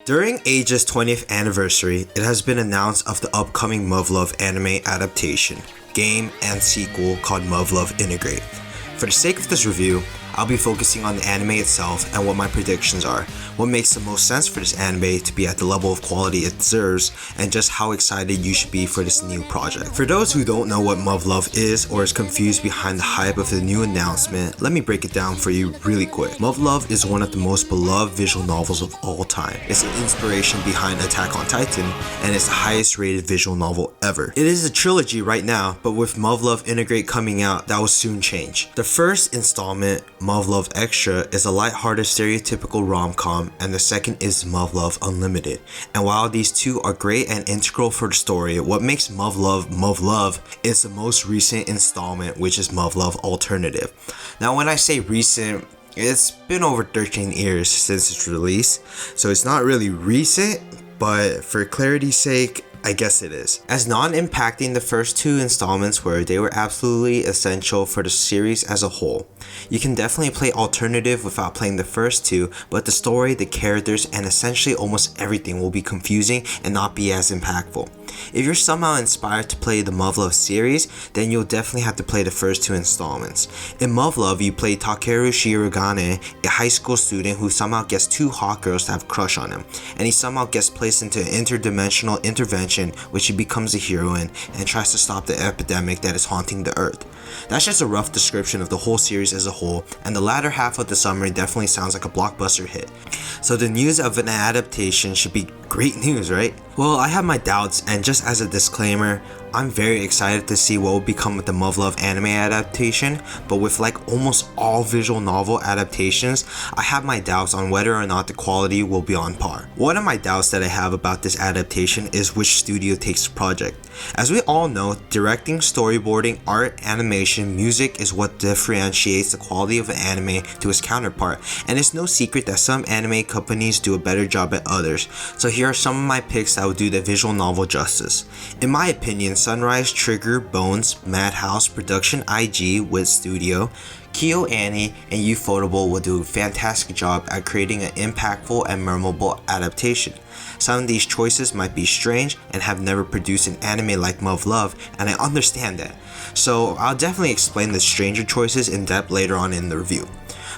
During Age's 20th anniversary, it has been announced of the upcoming Muv-Luv Anime adaptation, game, and sequel called Muv-Luv Integrate. For the sake of this review, I'll be focusing on the anime itself and what my predictions are, what makes the most sense for this anime to be at the level of quality it deserves, and just how excited you should be for this new project. For those who don't know what Muv-Luv is or is confused behind the hype of the new announcement, let me break it down for you really quick. Muv-Luv is one of the most beloved visual novels of all time. It's the inspiration behind Attack on Titan, and it's the highest rated visual novel ever. It is a trilogy right now, but with Muv-Luv Integrate coming out, that will soon change. The first installment, Muv-Luv Extra, is a lighthearted stereotypical rom-com, and the second is Muv-Luv Unlimited. And while these two are great and integral for the story, what makes Muv-Luv Muv-Luv is the most recent installment, which is Muv-Luv Alternative. Now when I say recent, it's been over 13 years since its release, so it's not really recent, but for clarity's sake, I guess it is. As non-impacting the first two installments were, they were absolutely essential for the series as a whole. You can definitely play Alternative without playing the first two, but the story, the characters, and essentially almost everything will be confusing and not be as impactful. If you're somehow inspired to play the Muv-Luv series, then you'll definitely have to play the first two installments. In Muv-Luv, you play Takeru Shirogane, a high school student who somehow gets two hot girls to have a crush on him, and he somehow gets placed into an interdimensional intervention which he becomes a hero in and tries to stop the epidemic that is haunting the earth. That's just a rough description of the whole series as a whole, and the latter half of the summary definitely sounds like a blockbuster hit. So the news of an adaptation should be great news, right? Well, I have my doubts, and just as a disclaimer, I'm very excited to see what will become with the Muv-Luv anime adaptation, but with like almost all visual novel adaptations, I have my doubts on whether or not the quality will be on par. One of my doubts that I have about this adaptation is which studio takes the project. As we all know, directing, storyboarding, art, animation, music is what differentiates the quality of an anime to its counterpart, and it's no secret that some anime companies do a better job at others, so here are some of my picks that will do the visual novel justice. In my opinion, Sunrise, Trigger, Bones, Madhouse, Production IG with Studio, KyoAni, and Ufotable will do a fantastic job at creating an impactful and memorable adaptation. Some of these choices might be strange and have never produced an anime like Muv-Luv, and I understand that. So I'll definitely explain the stranger choices in depth later on in the review.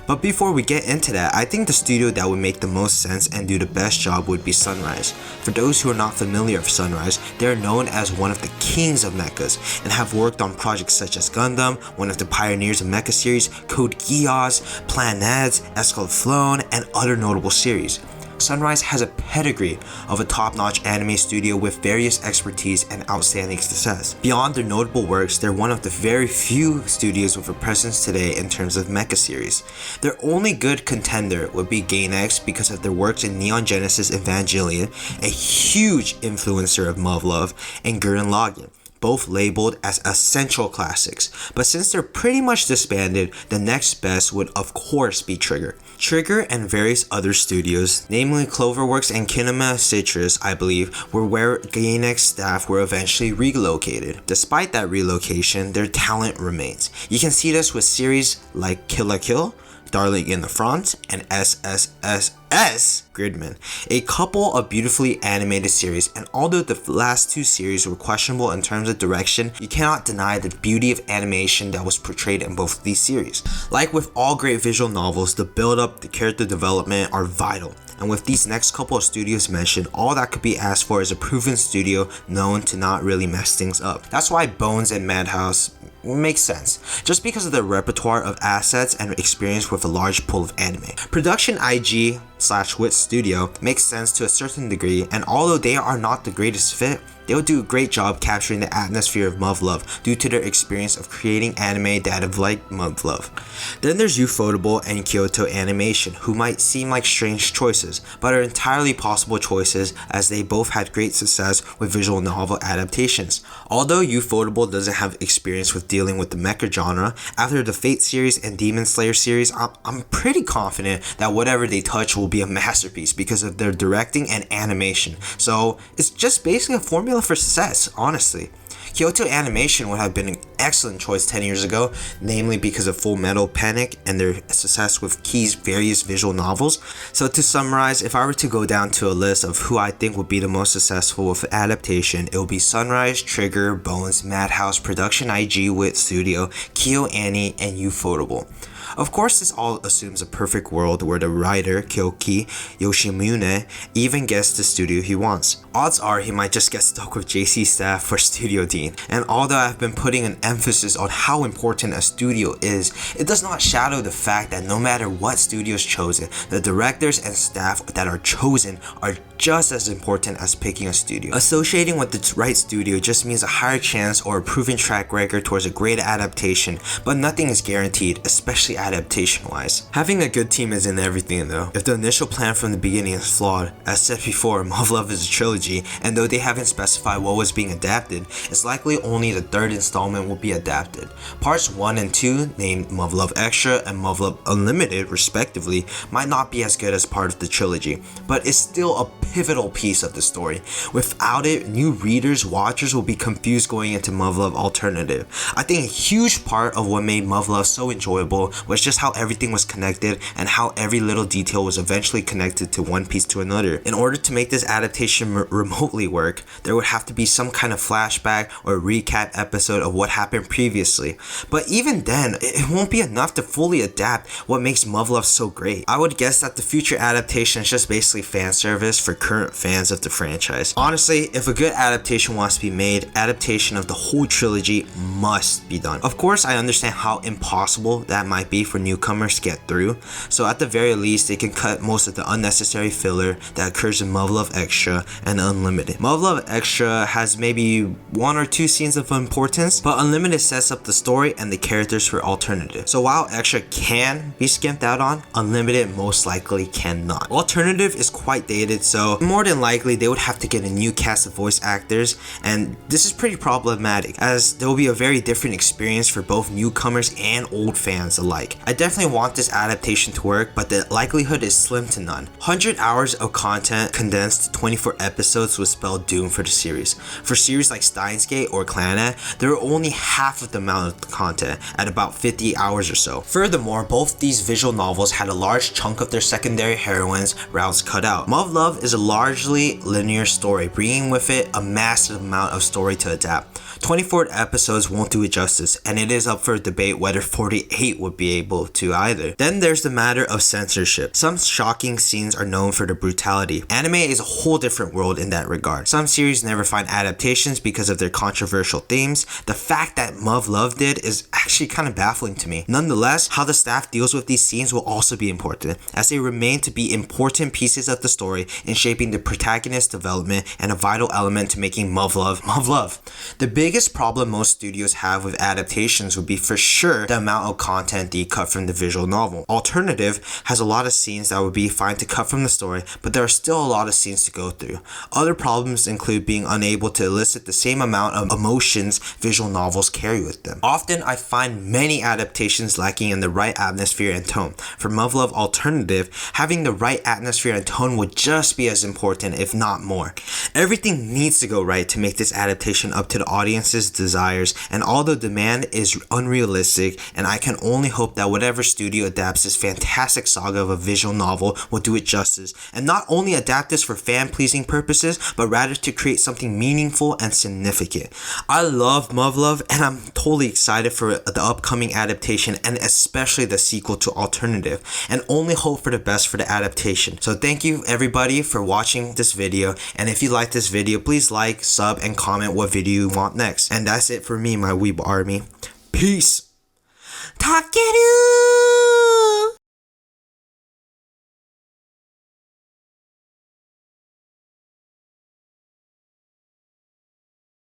But before we get into that, I think the studio that would make the most sense and do the best job would be Sunrise. For those who are not familiar with Sunrise, they are known as one of the kings of mechas and have worked on projects such as Gundam, one of the pioneers of mecha series, Code Geass, Planets, Escalaflone, and other notable series. Sunrise has a pedigree of a top-notch anime studio with various expertise and outstanding success. Beyond their notable works, they're one of the very few studios with a presence today in terms of mecha series. Their only good contender would be Gainax because of their works in Neon Genesis Evangelion, a huge influencer of Muv-Luv, and Gurren Lagann, both labeled as essential classics. But since they're pretty much disbanded, the next best would of course be Trigger. Trigger and various other studios, namely Cloverworks and Kinema Citrus, I believe, were where Gainax staff were eventually relocated. Despite that relocation, their talent remains. You can see this with series like Kill la Kill, Darling in the Front, and SSSS Gridman, a couple of beautifully animated series, and although the last two series were questionable in terms of direction, you cannot deny the beauty of animation that was portrayed in both of these series. Like with all great visual novels, the build-up, the character development are vital. And with these next couple of studios mentioned, all that could be asked for is a proven studio known to not really mess things up. That's why Bones and Madhouse makes sense, just because of their repertoire of assets and experience with a large pool of anime. Production IG/Wit Studio makes sense to a certain degree, and although they are not the greatest fit, they will do a great job capturing the atmosphere of Muv-Luv due to their experience of creating anime that have liked Muv-Luv. Then there's Ufotable and Kyoto Animation, who might seem like strange choices, but are entirely possible choices as they both had great success with visual novel adaptations. Although Ufotable doesn't have experience with dealing with the mecha genre, after the Fate series and Demon Slayer series, I'm pretty confident that whatever they touch will be a masterpiece because of their directing and animation. So it's just basically a formula for success, honestly. Kyoto Animation would have been an excellent choice 10 years ago, namely because of Full Metal Panic and their success with Key's various visual novels. So to summarize, if I were to go down to a list of who I think would be the most successful with adaptation, it would be Sunrise, Trigger, Bones, Madhouse, Production IG, Wit Studio, KyoAni, and Ufotable. Of course, this all assumes a perfect world where the writer, Kyoki Yoshimune, even gets the studio he wants. Odds are he might just get stuck with JC staff for studio dean, and although I've been putting an emphasis on how important a studio is, it does not shadow the fact that no matter what studio is chosen, the directors and staff that are chosen are just as important as picking a studio. Associating with the right studio just means a higher chance or a proven track record towards a great adaptation, but nothing is guaranteed, especially adaptation-wise. Having a good team isn't everything though. If the initial plan from the beginning is flawed, as said before, Muv-Luv is a trilogy, and though they haven't specified what was being adapted, it's likely only the third installment will be adapted. Parts 1 and 2, named Muv-Luv Extra and Muv-Luv Unlimited respectively, might not be as good as part of the trilogy, but it's still a pivotal piece of the story. Without it, new readers, watchers will be confused going into Muv-Luv Alternative. I think a huge part of what made Muv-Luv so enjoyable was just how everything was connected and how every little detail was eventually connected to one piece to another. In order to make this adaptation remotely work, there would have to be some kind of flashback or recap episode of what happened previously. But even then, it won't be enough to fully adapt what makes Muv-Luv so great. I would guess that the future adaptation is just basically fan service for current fans of the franchise. Honestly, if a good adaptation wants to be made, adaptation of the whole trilogy must be done. Of course, I understand how impossible that might be for newcomers to get through, so at the very least, they can cut most of the unnecessary filler that occurs in Muv-Luv Extra and Unlimited. Muv-Luv Extra has maybe 1 or 2 scenes of importance, but Unlimited sets up the story and the characters for Alternative. So while Extra can be skimped out on, Unlimited most likely cannot. Alternative is quite dated, so more than likely they would have to get a new cast of voice actors, and this is pretty problematic as there will be a very different experience for both newcomers and old fans alike. I definitely want this adaptation to work, but the likelihood is slim to none. 100 hours of content condensed to 24 episodes would spell doom for the series. For series like Steins Gate or Clannad, there are only half of the amount of content at about 50 hours or so. Furthermore, both these visual novels had a large chunk of their secondary heroines' routes cut out. Muv-Luv is a largely linear story, bringing with it a massive amount of story to adapt. 24 episodes won't do it justice, and it is up for debate whether 48 would be able to either. Then there's the matter of censorship. Some shocking scenes are known for their brutality. Anime is a whole different world in that regard. Some series never find adaptations because of their controversial themes. The fact that Muv-Luv did is actually kind of baffling to me. Nonetheless, how the staff deals with these scenes will also be important, as they remain to be important pieces of the story in shaping the protagonist's development and a vital element to making Muv-Luv Muv-Luv. The biggest problem most studios have with adaptations would be for sure the amount of content they cut from the visual novel. Alternative has a lot of scenes that would be fine to cut from the story, but there are still a lot of scenes to go through. Other problems include being unable to elicit the same amount of emotions visual novels carry with them. Often I find many adaptations lacking in the right atmosphere and tone. For Muv-Luv Alternative, having the right atmosphere and tone would just be as important, if not more. Everything needs to go right to make this adaptation up to the audience's desires, and although demand is unrealistic, and I can only hope that whatever studio adapts this fantastic saga of a visual novel will do it justice, and not only adapt this for fan-pleasing purposes, but rather to create something meaningful and significant. I love Muv-Luv, and I'm totally excited for the upcoming adaptation, and especially the sequel to Alternative, and only hope for the best for the adaptation. So thank you everybody for watching this video, and if you like this video, please like, sub, and comment what video you want next. And that's it for me, my weeb army. Peace! Takeru!